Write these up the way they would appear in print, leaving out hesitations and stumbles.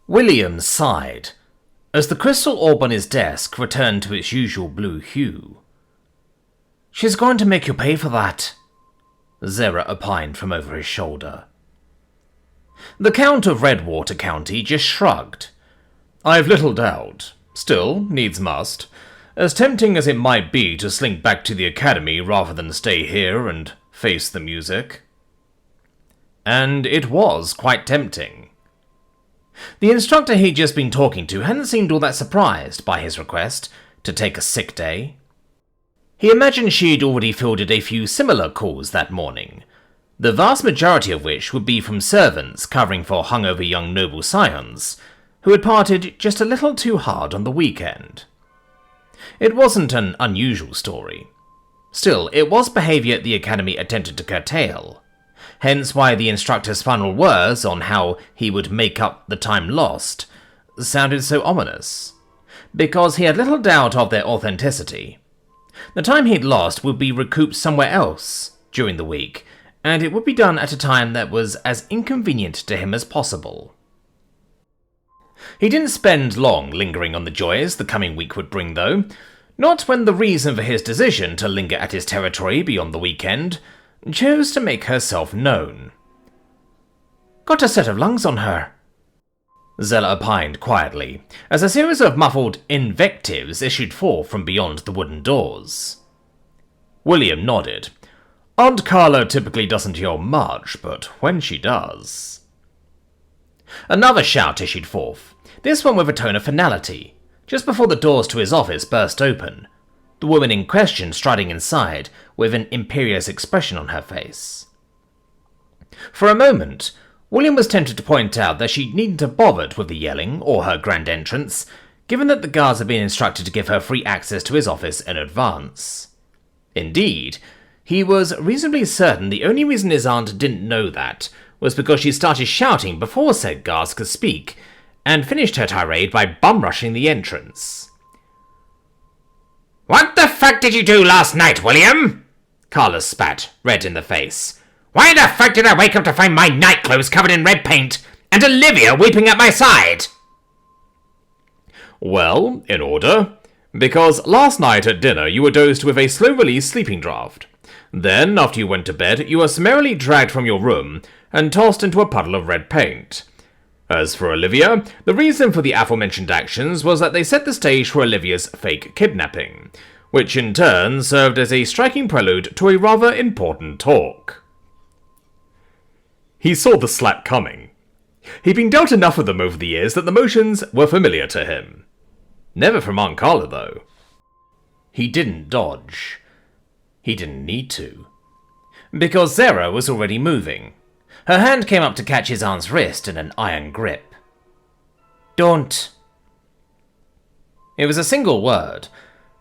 William sighed, as the crystal orb on his desk returned to its usual blue hue. "She's going to make you pay for that," Zera opined from over his shoulder. The Count of Redwater County just shrugged. "I've little doubt. Still, needs must. As tempting as it might be to slink back to the academy rather than stay here and face the music." And it was quite tempting. The instructor he'd just been talking to hadn't seemed all that surprised by his request to take a sick day. He imagined she'd already fielded a few similar calls that morning, the vast majority of which would be from servants covering for hungover young noble scions who had partied just a little too hard on the weekend. It wasn't an unusual story. Still, it was behaviour the Academy attempted to curtail, hence why the instructor's final words on how he would make up the time lost sounded so ominous, because he had little doubt of their authenticity. The time he'd lost would be recouped somewhere else during the week, and it would be done at a time that was as inconvenient to him as possible. He didn't spend long lingering on the joys the coming week would bring, though, not when the reason for his decision to linger at his territory beyond the weekend chose to make herself known. "Got a set of lungs on her," Zella opined quietly, as a series of muffled invectives issued forth from beyond the wooden doors. William nodded. "Aunt Carla typically doesn't yell much, but when she does..." Another shout issued forth, this one with a tone of finality, just before the doors to his office burst open, the woman in question striding inside with an imperious expression on her face. For a moment, William was tempted to point out that she needn't have bothered with the yelling or her grand entrance, given that the guards had been instructed to give her free access to his office in advance. Indeed, he was reasonably certain the only reason his aunt didn't know that was because she started shouting before said guards could speak, and finished her tirade by bum-rushing the entrance. "What the fuck did you do last night, William?" Carla spat, red in the face. "Why the fuck did I wake up to find my nightclothes covered in red paint, and Olivia weeping at my side?" "Well, in order. Because last night at dinner you were dosed with a slow-release sleeping draught. Then, after you went to bed, you were summarily dragged from your room and tossed into a puddle of red paint. As for Olivia, the reason for the aforementioned actions was that they set the stage for Olivia's fake kidnapping, which in turn served as a striking prelude to a rather important talk." He saw the slap coming. He'd been dealt enough of them over the years that the motions were familiar to him. Never from Aunt Carla, though. He didn't dodge. He didn't need to. Because Zera was already moving. Her hand came up to catch his aunt's wrist in an iron grip. "Don't." It was a single word,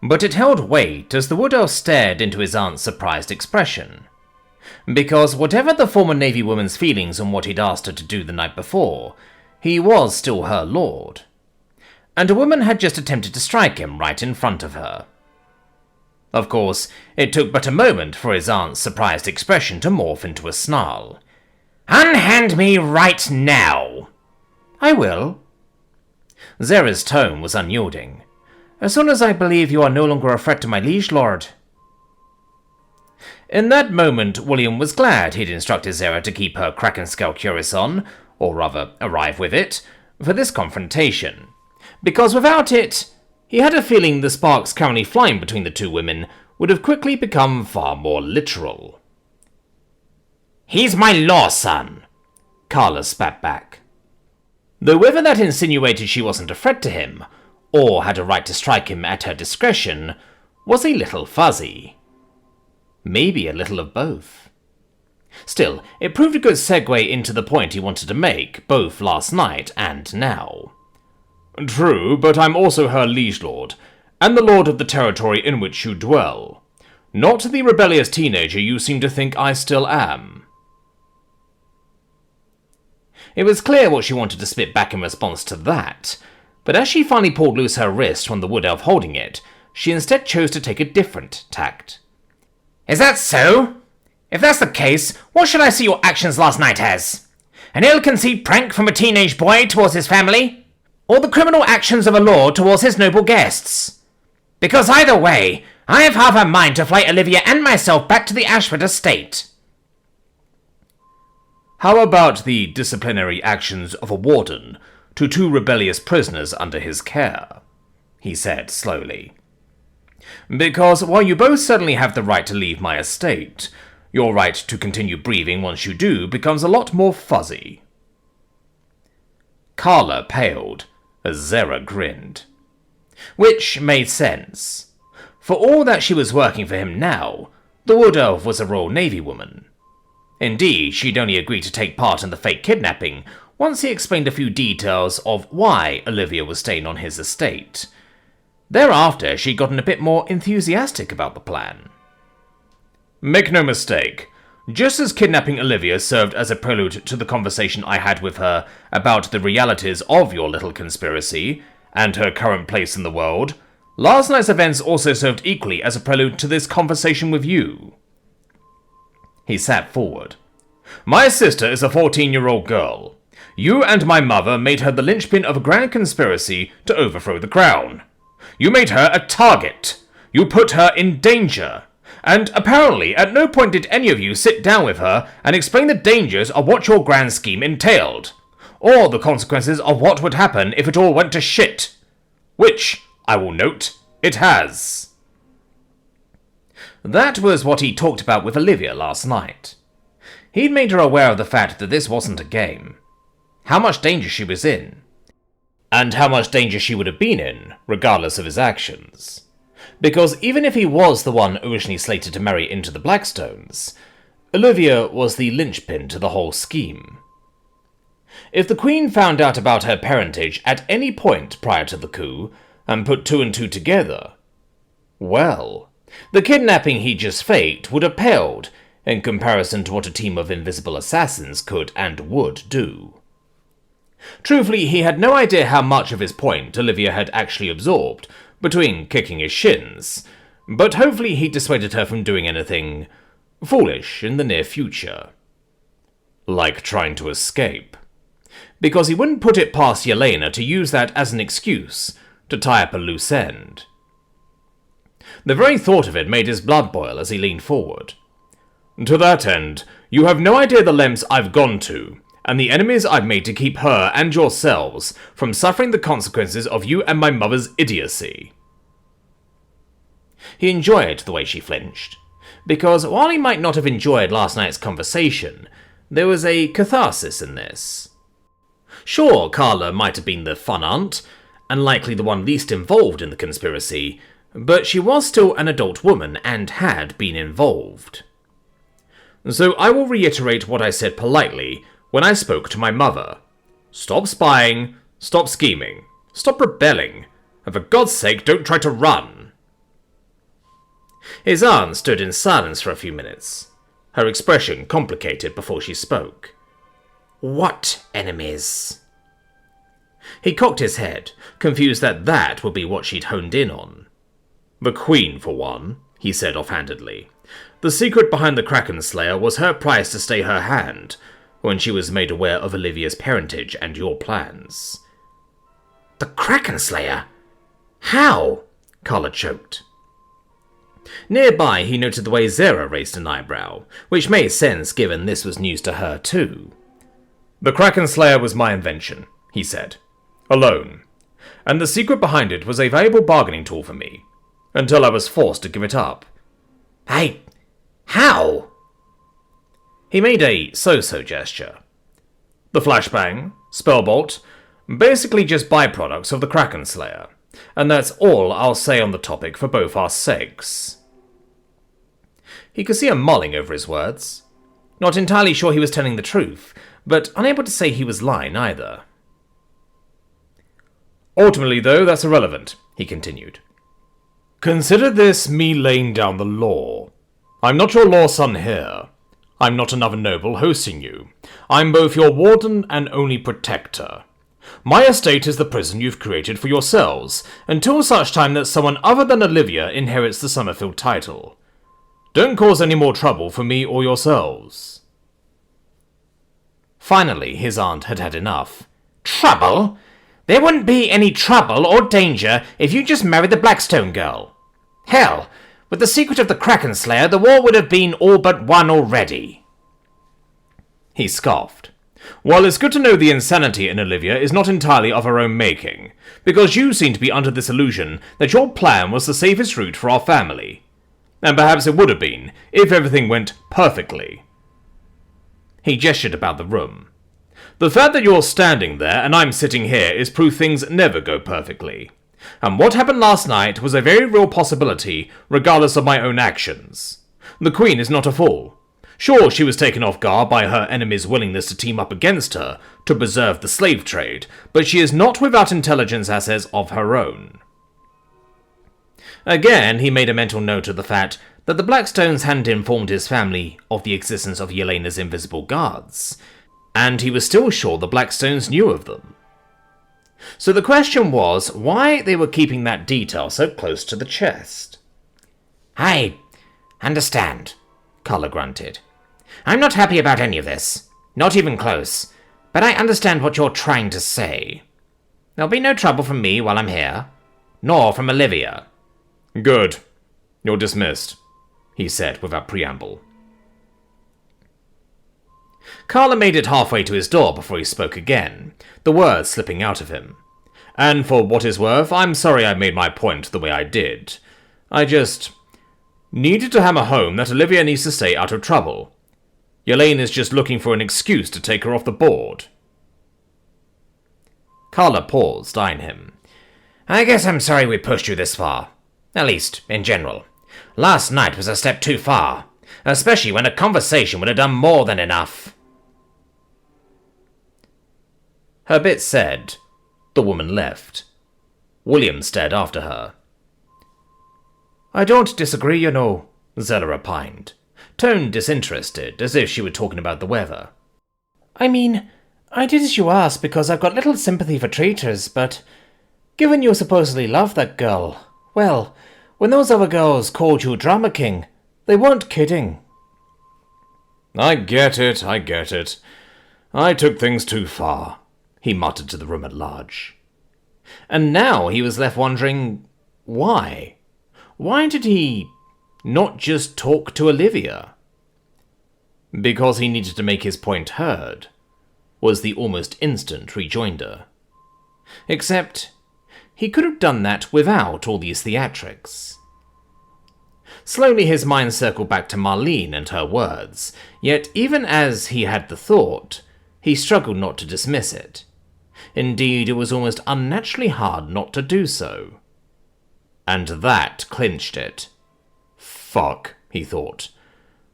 but it held weight as the wood elf stared into his aunt's surprised expression. Because whatever the former Navy woman's feelings on what he'd asked her to do the night before, he was still her lord. And a woman had just attempted to strike him right in front of her. Of course, it took but a moment for his aunt's surprised expression to morph into a snarl. "Unhand me right now!" "I will." Zera's tone was unyielding. "As soon as I believe you are no longer a threat to my liege lord." In that moment, William was glad he'd instructed Zera to keep her kraken scale cuirass on, or rather, arrive with it, for this confrontation. Because without it, he had a feeling the sparks currently flying between the two women would have quickly become far more literal. "He's my law son," Carla spat back. Though whether that insinuated she wasn't a threat to him, or had a right to strike him at her discretion, was a little fuzzy. Maybe a little of both. Still, it proved a good segue into the point he wanted to make, both last night and now. "True, but I'm also her liege lord, and the lord of the territory in which you dwell. Not the rebellious teenager you seem to think I still am." It was clear what she wanted to spit back in response to that, but as she finally pulled loose her wrist from the wood elf holding it, she instead chose to take a different tact. "Is that so? If that's the case, what should I see your actions last night as? an ill-conceived prank from a teenage boy towards his family, or the criminal actions of a lord towards his noble guests. Because either way, I have half a mind to fly Olivia and myself back to the Ashford estate. How about the disciplinary actions of a warden to 2 rebellious prisoners under his care? He said slowly. Because while you both certainly have the right to leave my estate, your right to continue breathing once you do becomes a lot more fuzzy. Carla paled as Zera grinned. Which made sense. For all that she was working for him now, the Wood Elf was a Royal Navy woman. Indeed, she'd only agreed to take part in the fake kidnapping once he explained a few details of why Olivia was staying on his estate. Thereafter, she'd gotten a bit more enthusiastic about the plan. Make no mistake, just as kidnapping Olivia served as a prelude to the conversation I had with her about the realities of your little conspiracy and her current place in the world, last night's events also served equally as a prelude to this conversation with you. He sat forward. My sister is a 14-year-old girl. You and my mother made her the linchpin of a grand conspiracy to overthrow the crown. You made her a target. You put her in danger. And apparently at no point did any of you sit down with her and explain the dangers of what your grand scheme entailed, or the consequences of what would happen if it all went to shit. Which, I will note, it has. That was what he talked about with Olivia last night. He'd made her aware of the fact that this wasn't a game. How much danger she was in. And how much danger she would have been in, regardless of his actions. Because even if he was the one originally slated to marry into the Blackstones, Olivia was the linchpin to the whole scheme. If the Queen found out about her parentage at any point prior to the coup, and put 2 and 2 together, well, the kidnapping he just faked would have paled in comparison to what a team of invisible assassins could and would do. Truthfully, he had no idea how much of his point Olivia had actually absorbed between kicking his shins, but hopefully he dissuaded her from doing anything foolish in the near future. Like trying to escape. Because he wouldn't put it past Yelena to use that as an excuse to tie up a loose end. The very thought of it made his blood boil as he leaned forward. To that end, you have no idea the lengths I've gone to, and the enemies I've made to keep her and yourselves from suffering the consequences of you and my mother's idiocy. He enjoyed the way she flinched, because while he might not have enjoyed last night's conversation, there was a catharsis in this. Sure, Carla might have been the fun aunt, and likely the one least involved in the conspiracy, but she was still an adult woman and had been involved. So I will reiterate what I said politely when I spoke to my mother. Stop spying, stop scheming, stop rebelling, and for God's sake don't try to run. His aunt stood in silence for a few minutes, her expression complicated before she spoke. What enemies? He cocked his head, confused that that would be what she'd honed in on. The Queen, for one, he said offhandedly. The secret behind the Kraken Slayer was her price to stay her hand, when she was made aware of Olivia's parentage and your plans. The Kraken Slayer? How? Carla choked. Nearby, he noted the way Zera raised an eyebrow, which made sense given this was news to her too. The Kraken Slayer was my invention, he said. Alone. And the secret behind it was a valuable bargaining tool for me, until I was forced to give it up. How? He made a so-so gesture. The flashbang, spellbolt, basically just byproducts of the Kraken Slayer, and that's all I'll say on the topic for both our sakes. He could see her mulling over his words. Not entirely sure he was telling the truth, but unable to say he was lying either. Ultimately, though, that's irrelevant, he continued. Consider this me laying down the law. I'm not your law son here. I'm not another noble hosting you. I'm both your warden and only protector. My estate is the prison you've created for yourselves, until such time that someone other than Olivia inherits the Summerfield title. Don't cause any more trouble for me or yourselves. Finally, his aunt had had enough. Trouble? There wouldn't be any trouble or danger if you just married the Blackstone girl. Hell, with the secret of the Kraken Slayer, the war would have been all but won already. He scoffed. Well, it's good to know the insanity in Olivia is not entirely of her own making, because you seem to be under this illusion that your plan was the safest route for our family. And perhaps it would have been, if everything went perfectly. He gestured about the room. The fact that you're standing there and I'm sitting here is proof things never go perfectly. And what happened last night was a very real possibility, regardless of my own actions. The Queen is not a fool. Sure, she was taken off guard by her enemy's willingness to team up against her to preserve the slave trade, but she is not without intelligence assets of her own. Again, he made a mental note of the fact that the Blackstones hadn't informed his family of the existence of Yelena's invisible guards, and he was still sure the Blackstones knew of them. So the question was why they were keeping that detail so close to the chest. I understand, Carla grunted. I'm not happy about any of this, not even close, but I understand what you're trying to say. There'll be no trouble from me while I'm here, nor from Olivia. Good. You're dismissed, he said without preamble. Carla made it halfway to his door before he spoke again, the words slipping out of him. And for what it's worth, I'm sorry I made my point the way I did. I just needed to hammer home that Olivia needs to stay out of trouble. Yelena is just looking for an excuse to take her off the board. Carla paused, eyeing him. I guess I'm sorry we pushed you this far. At least, in general. Last night was a step too far, especially when a conversation would have done more than enough. Her bit said, the woman left. William stared after her. I don't disagree, you know, Zella opined, tone disinterested, as if she were talking about the weather. I mean, I did as you asked because I've got little sympathy for traitors, but given you supposedly love that girl, well, when those other girls called you Drama King, they weren't kidding. I get it. I took things too far, he muttered to the room at large. And now he was left wondering, why? Why did he not just talk to Olivia? Because he needed to make his point heard, was the almost instant rejoinder. Except, he could have done that without all these theatrics. Slowly his mind circled back to Marlene and her words, yet even as he had the thought, he struggled not to dismiss it. Indeed, it was almost unnaturally hard not to do so. And that clinched it. Fuck, he thought.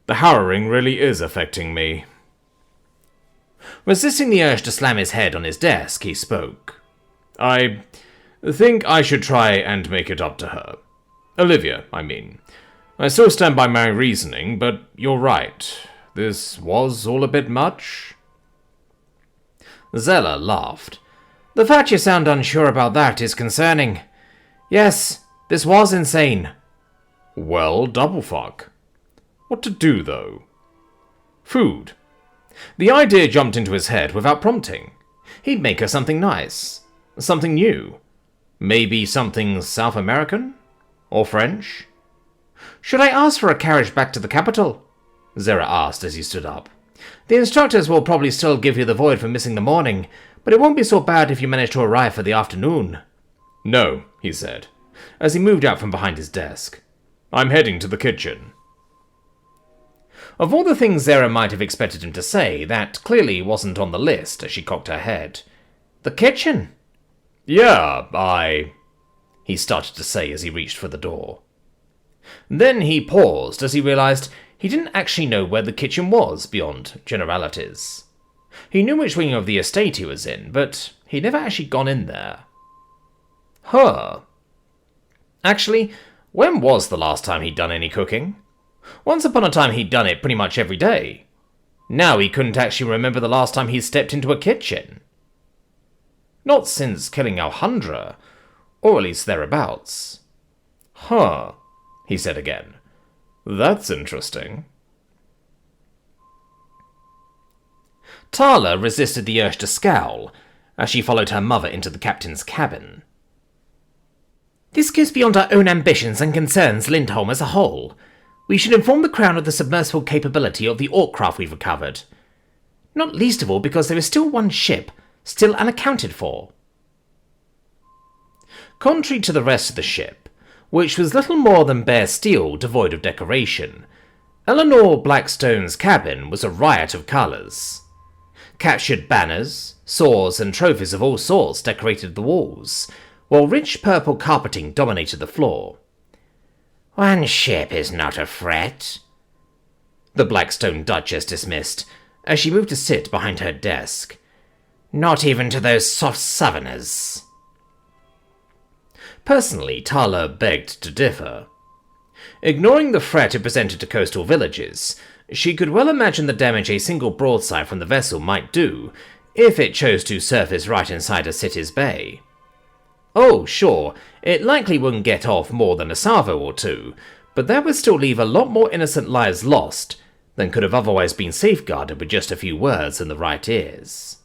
The harrowing really is affecting me. Resisting the urge to slam his head on his desk, he spoke. I think I should try and make it up to her. Olivia, I mean. I still stand by my reasoning, but you're right. This was all a bit much. Zella laughed. The fact you sound unsure about that is concerning. Yes, this was insane. Well, double fuck. What to do, though? Food. The idea jumped into his head without prompting. He'd make her something nice. Something new. Maybe something South American? Or French? Should I ask for a carriage back to the capital? Zera asked as he stood up. The instructors will probably still give you the void for missing the morning, but it won't be so bad if you manage to arrive for the afternoon. No, he said, as he moved out from behind his desk. I'm heading to the kitchen. Of all the things Zera might have expected him to say, that clearly wasn't on the list as she cocked her head. The kitchen? Yeah, he started to say as he reached for the door. Then he paused as he realized he didn't actually know where the kitchen was beyond generalities. He knew which wing of the estate he was in, but he'd never actually gone in there. Huh. Actually, when was the last time he'd done any cooking? Once upon a time he'd done it pretty much every day. Now he couldn't actually remember the last time he'd stepped into a kitchen. Not since killing Alejandra, or at least thereabouts. Huh, he said again. That's interesting. Tala resisted the urge to scowl as she followed her mother into the captain's cabin. This goes beyond our own ambitions and concerns Lindholm as a whole. We should inform the Crown of the submersible capability of the Orc craft we've recovered. Not least of all because there is still one ship, still unaccounted for. Contrary to the rest of the ship, which was little more than bare steel devoid of decoration, Eleanor Blackstone's cabin was a riot of colours. Captured banners, swords, and trophies of all sorts decorated the walls, while rich purple carpeting dominated the floor. One ship is not a threat, the Blackstone Duchess dismissed as she moved to sit behind her desk. Not even to those soft southerners. Personally, Tala begged to differ. Ignoring the threat it presented to coastal villages, she could well imagine the damage a single broadside from the vessel might do if it chose to surface right inside a city's bay. Oh, sure, it likely wouldn't get off more than a salvo or two, but that would still leave a lot more innocent lives lost than could have otherwise been safeguarded with just a few words in the right ears.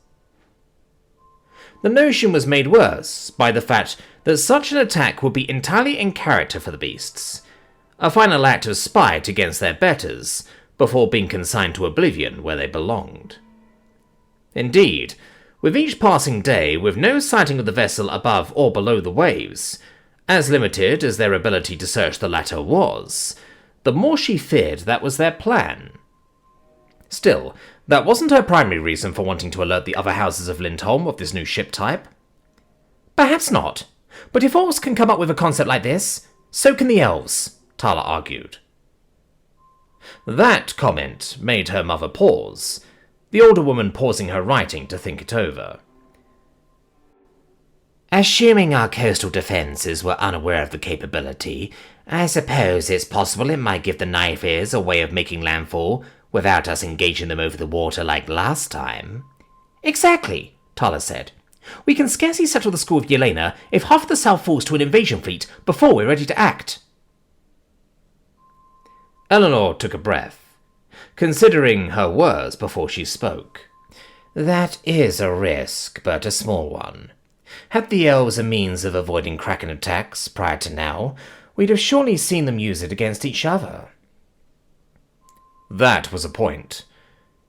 The notion was made worse by the fact that such an attack would be entirely in character for the beasts, a final act of spite against their betters before being consigned to oblivion where they belonged. Indeed, with each passing day with no sighting of the vessel above or below the waves, as limited as their ability to search the latter was, the more she feared that was their plan. Still, that wasn't her primary reason for wanting to alert the other houses of Lindholm of this new ship type. Perhaps not, but if orcs can come up with a concept like this, so can the elves, Tala argued. That comment made her mother pause, the older woman pausing her writing to think it over. Assuming our coastal defences were unaware of the capability, I suppose it's possible it might give the Knifers a way of making landfall without us engaging them over the water like last time. Exactly, Tala said. We can scarcely settle the score with Yelena if half of the South falls to an invasion fleet before we're ready to act. Eleanor took a breath, considering her words before she spoke. That is a risk, but a small one. Had the elves a means of avoiding kraken attacks prior to now, we'd have surely seen them use it against each other. That was a point.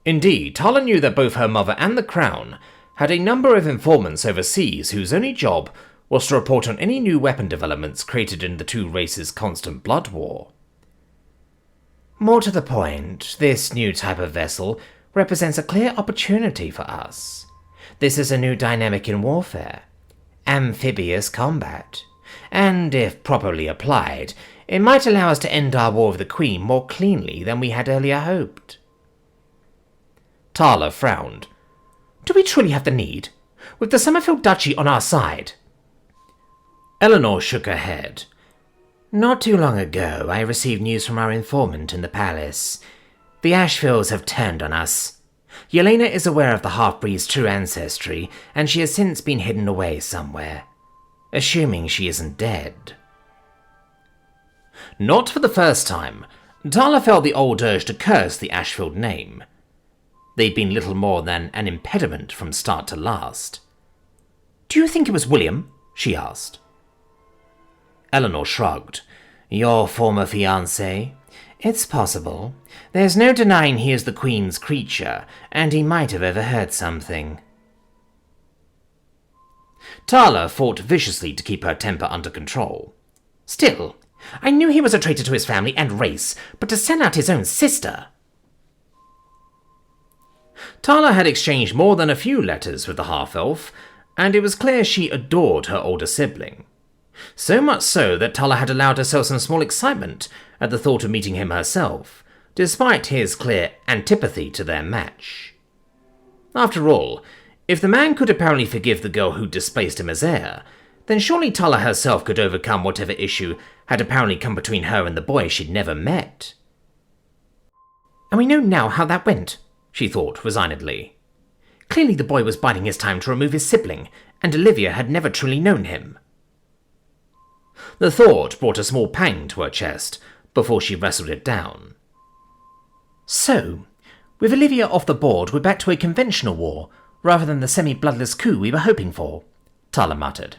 Indeed, Tala knew that both her mother and the Crown had a number of informants overseas whose only job was to report on any new weapon developments created in the two races' constant blood war. More to the point, this new type of vessel represents a clear opportunity for us. This is a new dynamic in warfare. Amphibious combat. And if properly applied, it might allow us to end our war with the Queen more cleanly than we had earlier hoped. Tala frowned. Do we truly have the need? With the Summerfield Duchy on our side? Eleanor shook her head. Not too long ago, I received news from our informant in the palace. The Ashvilles have turned on us. Yelena is aware of the half-breed's true ancestry, and she has since been hidden away somewhere. Assuming she isn't dead. Not for the first time, Tala felt the old urge to curse the Asheville name. They'd been little more than an impediment from start to last. Do you think it was William? She asked. Eleanor shrugged. Your former fiancé? It's possible. There's no denying he is the Queen's creature, and he might have overheard something. Tala fought viciously to keep her temper under control. Still, I knew he was a traitor to his family and race, but to send out his own sister... Tala had exchanged more than a few letters with the half-elf, and it was clear she adored her older sibling. So much so that Tala had allowed herself some small excitement at the thought of meeting him herself, despite his clear antipathy to their match. After all, if the man could apparently forgive the girl who displaced him as heir, then surely Tala herself could overcome whatever issue had apparently come between her and the boy she'd never met. And we know now how that went, she thought resignedly. Clearly the boy was biding his time to remove his sibling, and Olivia had never truly known him. The thought brought a small pang to her chest before she wrestled it down. So, With Olivia off the board, we're back to a conventional war, rather than the semi-bloodless coup we were hoping for, Tala muttered.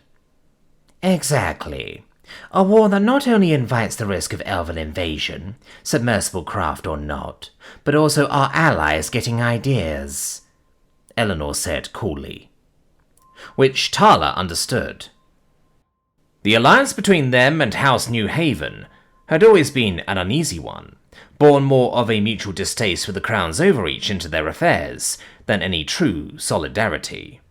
Exactly. A war that not only invites the risk of elven invasion, submersible craft or not, but also our allies getting ideas, Eleanor said coolly. Which Tala understood. The alliance between them and House New Haven had always been an uneasy one, born more of a mutual distaste for the Crown's overreach into their affairs than any true solidarity.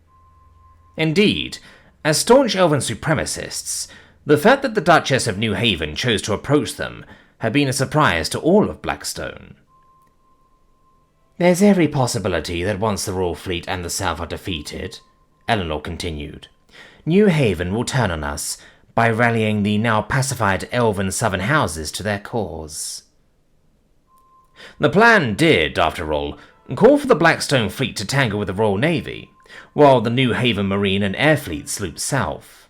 Indeed, as staunch elven supremacists, the fact that the Duchess of New Haven chose to approach them had been a surprise to all of Blackstone. There's every possibility that once the Royal Fleet and the South are defeated, Eleanor continued, New Haven will turn on us by rallying the now pacified elven southern houses to their cause. The plan did, after all, call for the Blackstone fleet to tangle with the Royal Navy, while the New Haven Marine and Air Fleet slooped south.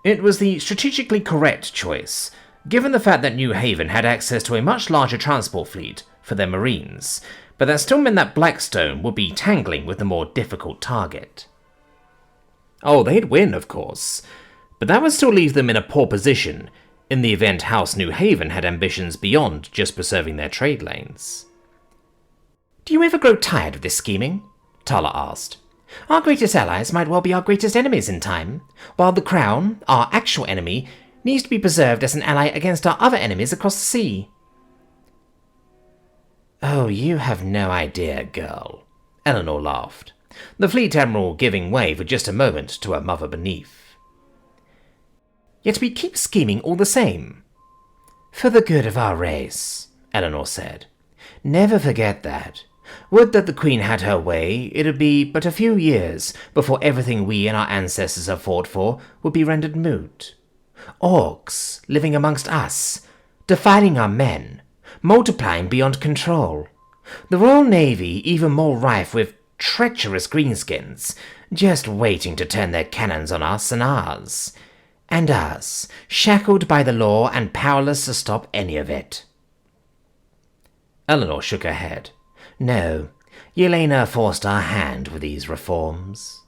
It was the strategically correct choice, given the fact that New Haven had access to a much larger transport fleet for their Marines, but that still meant that Blackstone would be tangling with the more difficult target. Oh, they'd win, of course, but that would still leave them in a poor position in the event House New Haven had ambitions beyond just preserving their trade lanes. Do you ever grow tired of this scheming? Tala asked. Our greatest allies might well be our greatest enemies in time, while the Crown, our actual enemy, needs to be preserved as an ally against our other enemies across the sea. Oh, you have no idea, girl, Eleanor laughed, the Fleet Admiral giving way for just a moment to her mother beneath. Yet we keep scheming all the same. For the good of our race, Eleanor said. Never forget that. Would that the Queen had her way, it'd be but a few years before everything we and our ancestors have fought for would be rendered moot. Orcs living amongst us, defying our men, multiplying beyond control. The Royal Navy even more rife with treacherous greenskins, just waiting to turn their cannons on us and ours. And us, shackled by the law and powerless to stop any of it. Eleanor shook her head. No, Yelena forced our hand with these reforms.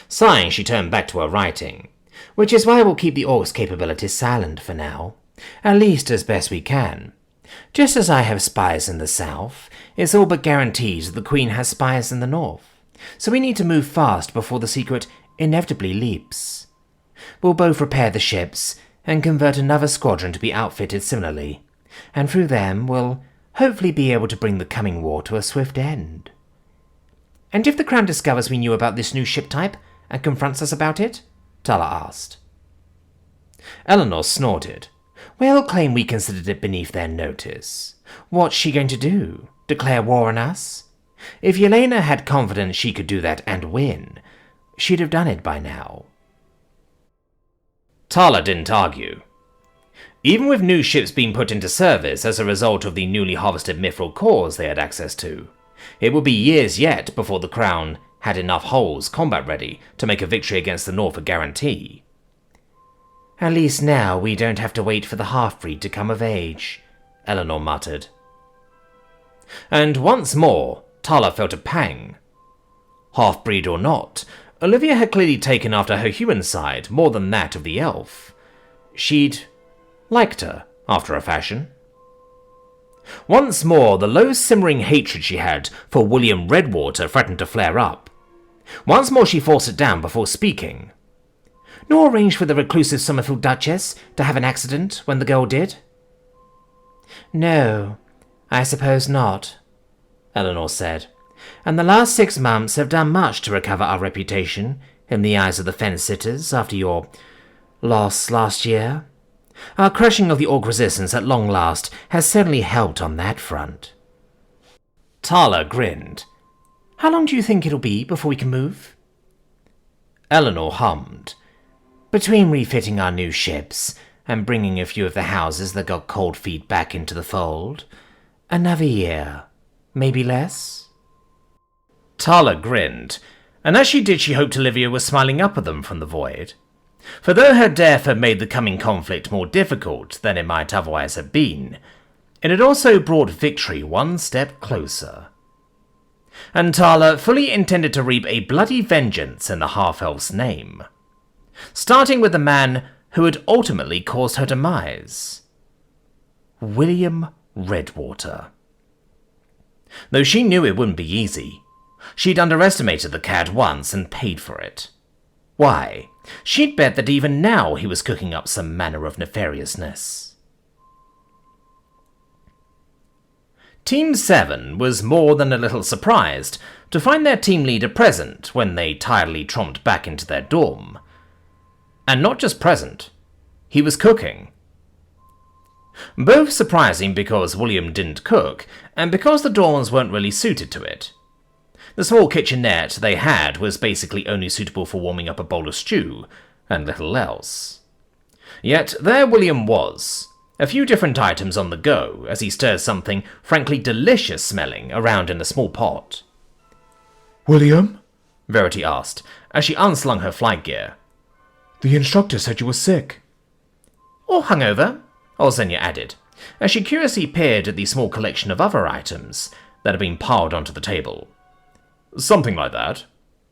Sighing, she turned back to her writing, which is why we'll keep the Orcs' capabilities silent for now, at least as best we can. Just as I have spies in the south, it's all but guaranteed that the Queen has spies in the north, so we need to move fast before the secret inevitably leaps. We'll both repair the ships and convert another squadron to be outfitted similarly, and through them we'll hopefully be able to bring the coming war to a swift end. And if the Crown discovers we knew about this new ship type and confronts us about it? Tala asked. Eleanor snorted. We'll claim we considered it beneath their notice. What's she going to do? Declare war on us? If Yelena had confidence she could do that and win, she'd have done it by now. Tala didn't argue. Even with new ships being put into service as a result of the newly harvested mithril cores they had access to, it would be years yet before the Crown had enough hulls combat-ready to make a victory against the North a guarantee. At least now we don't have to wait for the half-breed to come of age, Eleanor muttered. And once more, Tala felt a pang. Half-breed or not, Olivia had clearly taken after her human side more than that of the elf. She'd liked her, after a fashion. Once more, the low-simmering hatred she had for William Redwater threatened to flare up. Once more she forced it down before speaking. Nor arranged for the reclusive Summerfield Duchess to have an accident when the girl did? No, I suppose not, Eleanor said, and the last 6 months have done much to recover our reputation in the eyes of the fence-sitters after your loss last year. Our crushing of the Orc resistance at long last has certainly helped on that front. Tala grinned. How long do you think it'll be before we can move? Eleanor hummed. Between refitting our new ships and bringing a few of the houses that got cold feet back into the fold, another year, maybe less? Tala grinned, and as she did she hoped Olivia was smiling up at them from the void. For though her death had made the coming conflict more difficult than it might otherwise have been, it had also brought victory one step closer. And Tala fully intended to reap a bloody vengeance in the half-elf's name, starting with the man who had ultimately caused her demise. William Redwater. Though she knew it wouldn't be easy, she'd underestimated the cad once and paid for it. Why, she'd bet that even now he was cooking up some manner of nefariousness. Team 7 was more than a little surprised to find their team leader present when they tiredly tromped back into their dorm. And not just present, he was cooking. Both surprising because William didn't cook, and because the dorms weren't really suited to it. The small kitchenette they had was basically only suitable for warming up a bowl of stew, and little else. Yet there William was, a few different items on the go as he stirred something frankly delicious smelling around in a small pot. "William?" Verity asked, as she unslung her flight gear. "The instructor said you were sick." "Or hungover," Olsenia added, as she curiously peered at the small collection of other items that had been piled onto the table. "Something like that,"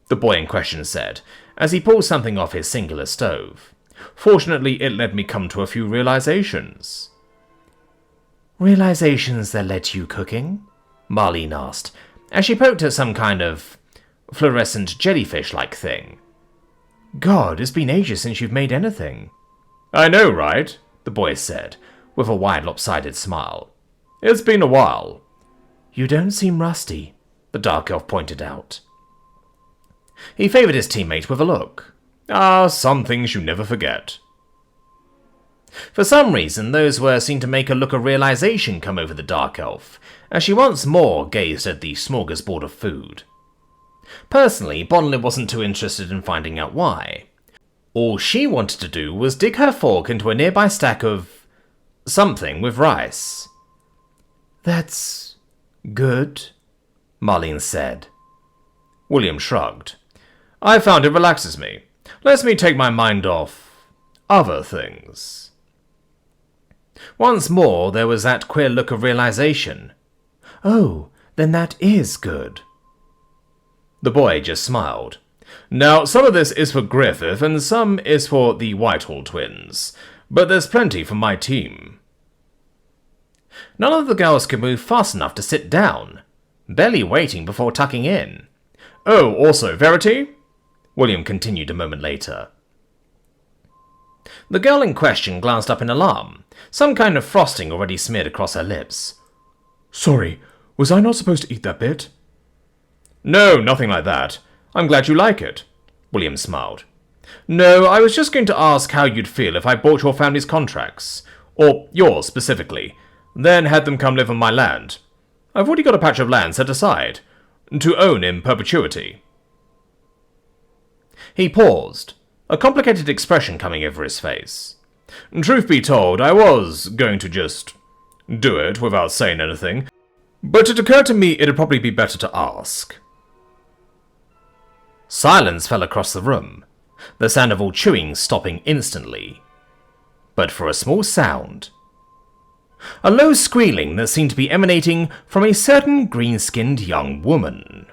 the boy in question said, as he pulled something off his singular stove. "Fortunately, it let me come to a few realizations." "Realizations that led to you cooking?" Marlene asked, as she poked at some kind of fluorescent jellyfish-like thing. "God, it's been ages since you've made anything." "I know, right?" the boy said, with a wide lopsided smile. "It's been a while." "You don't seem rusty," the dark elf pointed out. He favoured his teammate with a look. Some things you never forget. For some reason, those words seemed to make a look of realization come over the dark elf, as she once more gazed at the smorgasbord of food. Personally, Bonlin wasn't too interested in finding out why. All she wanted to do was dig her fork into a nearby stack of something with rice. "That's good," Marlene said. William shrugged. "I found it relaxes me. Lets me take my mind off other things." Once more, there was that queer look of realization. "Oh, then that is good." The boy just smiled. "Now, some of this is for Griffith, and some is for the Whitehall twins, but there's plenty for my team." None of the girls could move fast enough to sit down, barely waiting before tucking in. "Oh, also, Verity?" William continued a moment later. The girl in question glanced up in alarm, some kind of frosting already smeared across her lips. "Sorry, was I not supposed to eat that bit?" "No, nothing like that. I'm glad you like it," William smiled. "No, I was just going to ask how you'd feel if I bought your family's contracts, or yours specifically, then had them come live on my land. I've already got a patch of land set aside, to own in perpetuity." He paused, a complicated expression coming over his face. "Truth be told, I was going to just do it without saying anything, but it occurred to me it'd probably be better to ask." Silence fell across the room, the sound of all chewing stopping instantly. But for a small sound. A low squealing that seemed to be emanating from a certain green-skinned young woman.